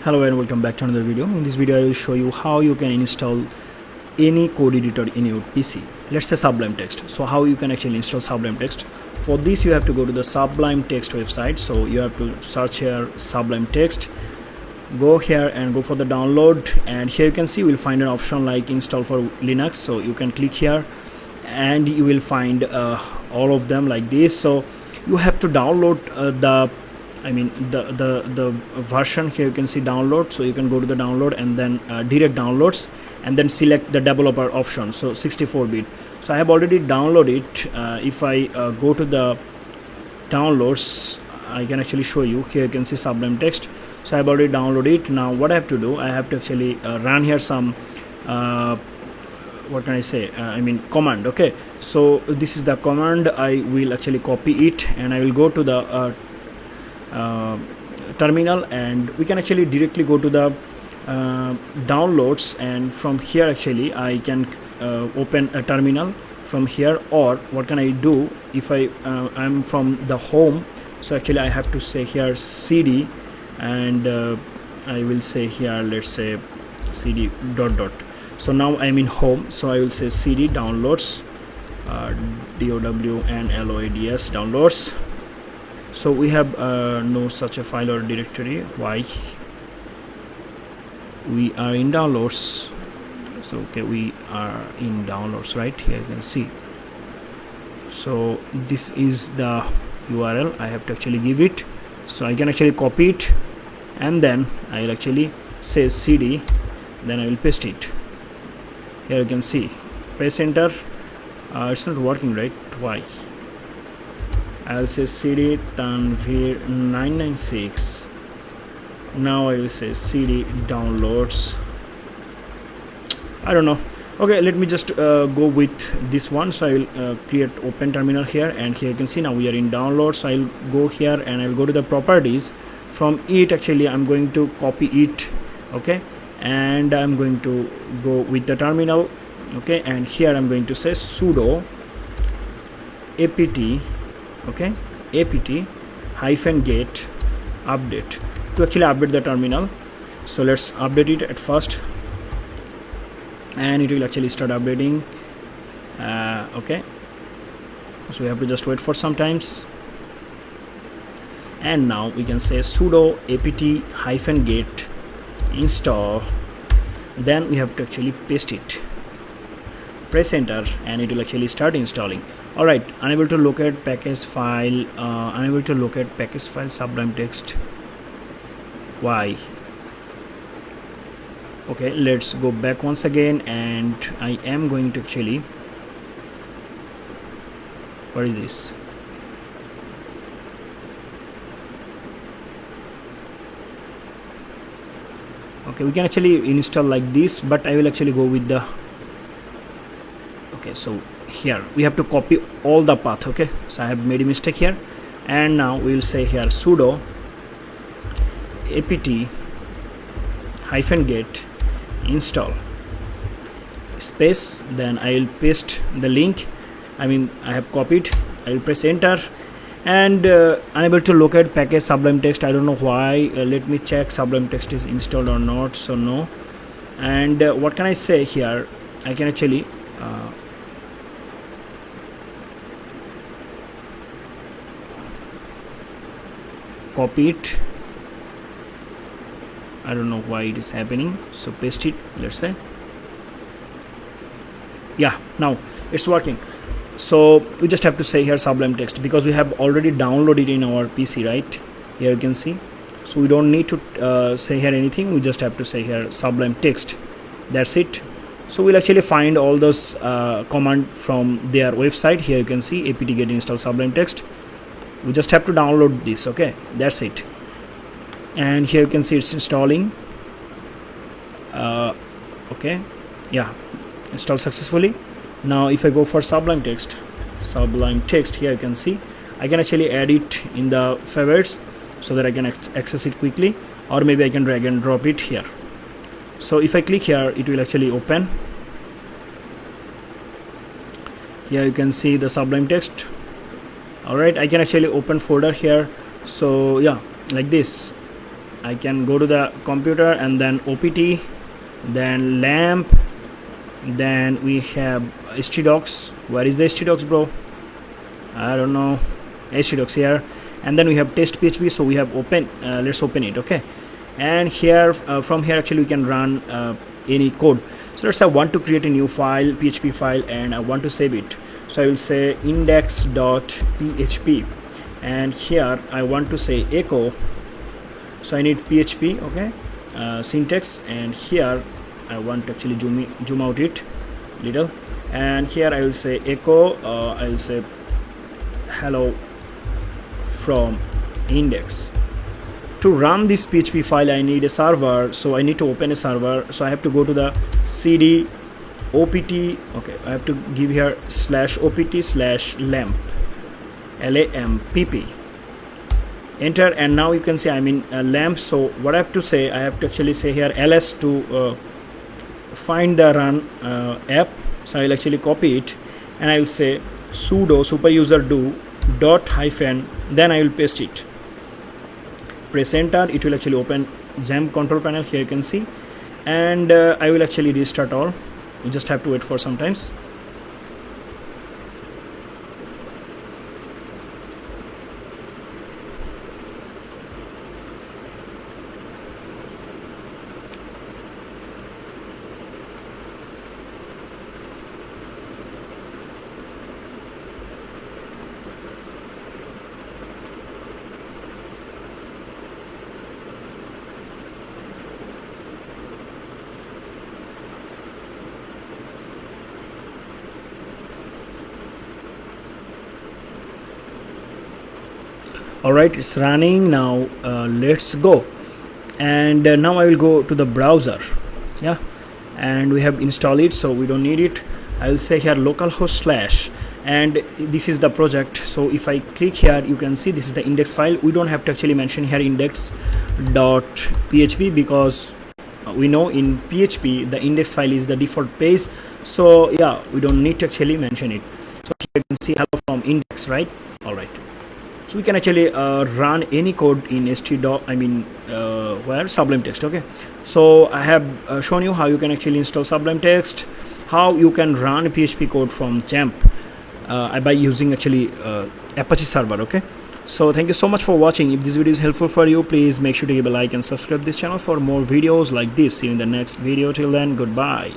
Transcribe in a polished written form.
Hello and welcome back to another video. In this video I will show you how you can install any code editor in your PC. Let's say Sublime Text. So how you can actually install Sublime Text? For this you have to go to the Sublime Text website. So you have to search here Sublime Text, go here and go for the download, and here you can see you will find an option like install for Linux. So you can click here and you will find all of them like this. So you have to download the version. Here you can see download, so you can go to the download and then direct downloads and then select the developer option, so 64-bit. So I have already downloaded it. If I go to the downloads, I can actually show you. Here you can see Sublime Text. So I have already downloaded it. Now what I have to do, I have to actually run here some what can I say, command. Okay, so this is the command. I will actually copy it and I will go to the terminal, and we can actually directly go to the downloads, and from here actually I can open a terminal from here. Or what can I do, if I'm from the home, so actually I have to say here cd, and I will say here, let's say cd ... So now I'm in home, so I will say cd downloads, DOWNLOADS downloads. So we have no such a file or directory. Why? We are in downloads. So okay, we are in downloads, right? Here you can see. So this is the URL I have to actually give it. So I can actually copy it and then I will actually say cd, then I will paste it. Here you can see, press enter. It's not working, right? Why? I will say cd tanvir 996. Now I will say cd downloads. I don't know. Okay, let me just go with this one. So I will create open terminal here, and here you can see now we are in downloads. So I will go here and I will go to the properties. From it actually I'm going to copy it, okay, and I'm going to go with the terminal, okay, and here I'm going to say sudo apt, okay, apt-get update, to actually update the terminal. So let's update it at first, and it will actually start updating. Okay, so we have to just wait for some times, and now we can say sudo apt-get install, then we have to actually paste it, press enter, and it will actually start installing. Alright, unable to locate package file, Sublime Text. Why? Okay, let's go back once again, and I am going to actually, what is this? Okay, we can actually install like this, but I will actually go with the, okay, so here we have to copy all the path. Okay, so I have made a mistake here, and now we will say here sudo apt-get install space, then I will paste the link. I have copied. I will press enter, and unable to locate package Sublime Text. I don't know why. Let me check Sublime Text is installed or not. So no. And what can I say here? I can actually copy it. I don't know why it is happening. So paste it, let's say. Yeah, now it's working. So we just have to say here Sublime Text, because we have already downloaded in our PC, right? Here you can see. So we don't need to say here anything. We just have to say here Sublime Text. That's it. So we'll actually find all those command from their website. Here you can see apt-get install Sublime Text. We just have to download this. Okay, that's it. And here you can see it's installing. Okay, yeah, installed successfully. Now if I go for Sublime Text, here you can see I can actually add it in the favorites so that I can access it quickly, or maybe I can drag and drop it here. So if I click here, it will actually open. Here you can see the Sublime Text. Alright, I can actually open folder here. So yeah, like this, I can go to the computer and then opt, then lamp, then we have htdocs. Where is the htdocs, bro? I don't know. htdocs here, and then we have test php. So we have open, let's open it. Okay, and here from here actually we can run any code. So let's say I want to create a new file, php file, and I want to save it. So I will say index.php, and here I want to say echo. So I need php, okay, syntax, and here I want to actually zoom out it little, and here I will say echo, I will say hello from index. To run this php file I need a server, so I need to open a server. So I have to go to the cd opt, okay, I have to give here /opt/lamp, lampp, enter, and now you can see I'm in lamp. So what I have to say, I have to actually say here ls to find the run app. So I will actually copy it, and I will say sudo superuser do dot hyphen, then I will paste it, press enter. It will actually open XAMPP control panel. Here you can see, and I will actually restart all. You just have to wait for some times. Alright, it's running now. Let's go, and now I will go to the browser. Yeah, and we have installed it, so we don't need it. I will say here localhost / and this is the project. So if I click here, you can see this is the index file. We don't have to actually mention here index.php because we know in PHP the index file is the default page. So yeah, we don't need to actually mention it. So here you can see hello from index, right? Alright, so we can actually run any code in where Sublime Text. Okay, so I have shown you how you can actually install Sublime Text, how you can run PHP code from XAMPP by using actually Apache server. Okay, so thank you so much for watching. If this video is helpful for you, please make sure to give a like and subscribe this channel for more videos like this. See you in the next video. Till then, goodbye.